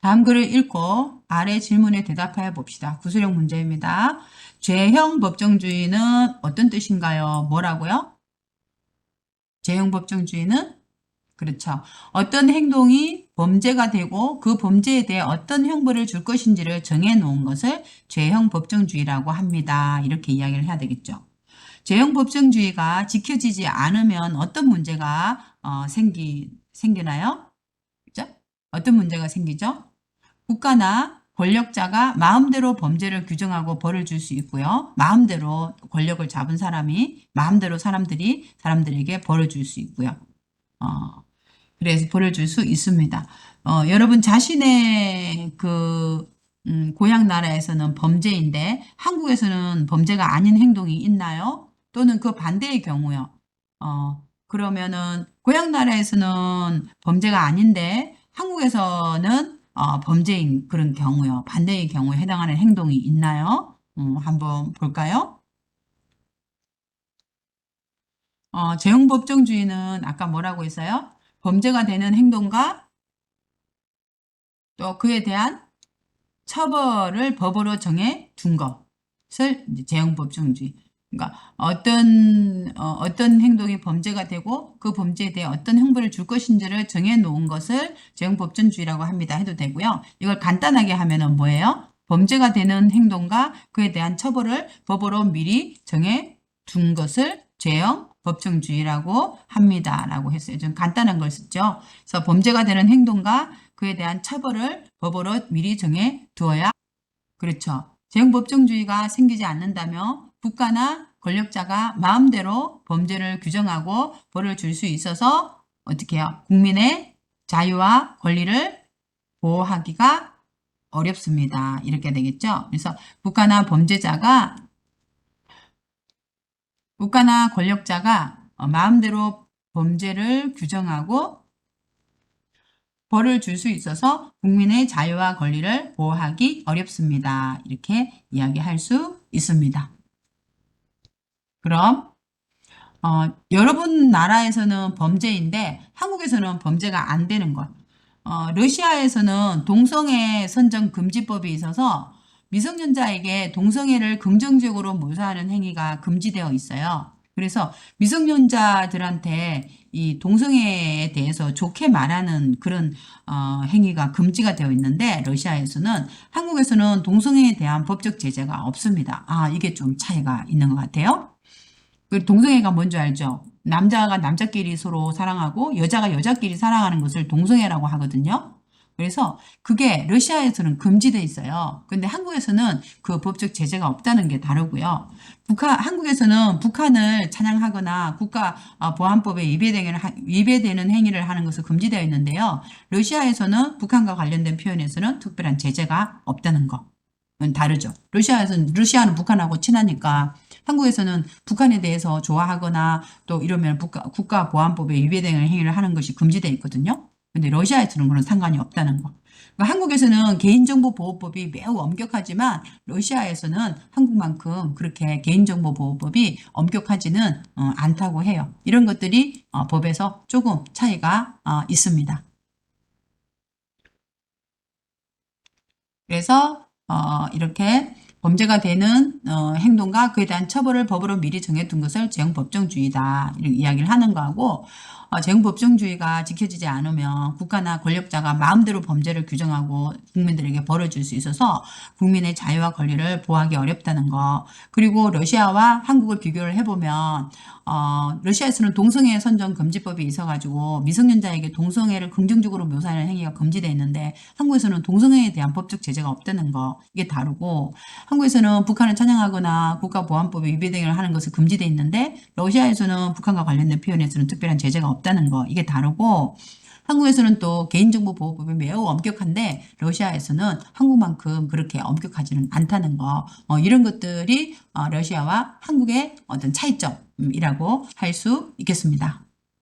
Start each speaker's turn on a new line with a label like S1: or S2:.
S1: 다음 글을 읽고 아래 질문에 대답해 봅시다. 구술형 문제입니다. 죄형 법정주의는 어떤 뜻인가요? 뭐라고요? 죄형 법정주의는 그렇죠. 어떤 행동이 범죄가 되고 그 범죄에 대해 어떤 형벌을 줄 것인지를 정해 놓은 것을 죄형 법정주의라고 합니다. 이렇게 이야기를 해야 되겠죠. 죄형 법정주의가 지켜지지 않으면 어떤 문제가 생기나요? 그죠? 어떤 문제가 생기죠? 국가나 권력자가 마음대로 범죄를 규정하고 벌을 줄 수 있고요. 마음대로 권력을 잡은 사람이 마음대로 사람들에게 벌을 줄 수 있고요. 그래서 벌을 줄 수 있습니다. 여러분 자신의 고향 나라에서는 범죄인데 한국에서는 범죄가 아닌 행동이 있나요? 또는 그 반대의 경우요. 그러면은 고향 나라에서는 범죄가 아닌데 한국에서는 범죄인 그런 경우요. 반대의 경우에 해당하는 행동이 있나요? 한번 볼까요? 재형법정주의는 아까 뭐라고 했어요? 범죄가 되는 행동과 또 그에 대한 처벌을 법으로 정해 둔 것을 재형법정주의. 그러니까 어떤 행동이 범죄가 되고 그 범죄에 대해 어떤 형벌을 줄 것인지를 정해 놓은 것을 재형법정주의라고 합니다. 해도 되고요. 이걸 간단하게 하면은 뭐예요? 범죄가 되는 행동과 그에 대한 처벌을 법으로 미리 정해 둔 것을 죄형 법정주의라고 합니다. 라고 했어요. 좀 간단한 걸 썼죠. 그래서 범죄가 되는 행동과 그에 대한 처벌을 법으로 미리 정해 두어야 그렇죠. 재형법정주의가 생기지 않는다면 국가나 권력자가 마음대로 범죄를 규정하고 벌을 줄 수 있어서 어떻게 해요? 국민의 자유와 권리를 보호하기가 어렵습니다. 이렇게 되겠죠. 그래서 국가나 권력자가 마음대로 범죄를 규정하고 벌을 줄 수 있어서 국민의 자유와 권리를 보호하기 어렵습니다. 이렇게 이야기할 수 있습니다. 그럼 여러분 나라에서는 범죄인데 한국에서는 범죄가 안 되는 것. 러시아에서는 동성애 선정 금지법이 있어서 미성년자에게 동성애를 긍정적으로 묘사하는 행위가 금지되어 있어요. 그래서 미성년자들한테 이 동성애에 대해서 좋게 말하는 그런 행위가 금지가 되어 있는데 러시아에서는 한국에서는 동성애에 대한 법적 제재가 없습니다. 이게 좀 차이가 있는 것 같아요. 그 동성애가 뭔지 알죠? 남자가 남자끼리 서로 사랑하고 여자가 여자끼리 사랑하는 것을 동성애라고 하거든요. 그래서 그게 러시아에서는 금지돼 있어요. 근데 한국에서는 그 법적 제재가 없다는 게 다르고요. 한국에서는 북한을 찬양하거나 국가 보안법에 위배되는 행위를 하는 것을 금지되어 있는데요. 러시아에서는 북한과 관련된 표현에서는 특별한 제재가 없다는 거. 다르죠. 러시아는 북한하고 친하니까 한국에서는 북한에 대해서 좋아하거나 또 이러면 국가 보안법에 위배되는 행위를 하는 것이 금지되어 있거든요. 근데 러시아에서는 그런 상관이 없다는 거. 그러니까 한국에서는 개인정보보호법이 매우 엄격하지만 러시아에서는 한국만큼 그렇게 개인정보보호법이 엄격하지는 않다고 해요. 이런 것들이 법에서 조금 차이가 있습니다. 그래서 이렇게 범죄가 되는 행동과 그에 대한 처벌을 법으로 미리 정해둔 것을 재형법정주의다 이렇게 이야기를 하는 거하고 재형법정주의가 지켜지지 않으면 국가나 권력자가 마음대로 범죄를 규정하고 국민들에게 벌을 줄 수 있어서 국민의 자유와 권리를 보호하기 어렵다는 거. 그리고 러시아와 한국을 비교를 해보면 러시아에서는 동성애 선정 금지법이 있어가지고 미성년자에게 동성애를 긍정적으로 묘사하는 행위가 금지되어 있는데 한국에서는 동성애에 대한 법적 제재가 없다는 거 이게 다르고 한국에서는 북한을 찬양하거나 국가보안법에 위배 등을 하는 것을 금지되어 있는데 러시아에서는 북한과 관련된 표현에서는 특별한 제재가 없다는 거 이게 다르고 한국에서는 또 개인정보보호법이 매우 엄격한데 러시아에서는 한국만큼 그렇게 엄격하지는 않다는 거 이런 것들이 러시아와 한국의 어떤 차이점이라고 할 수 있겠습니다.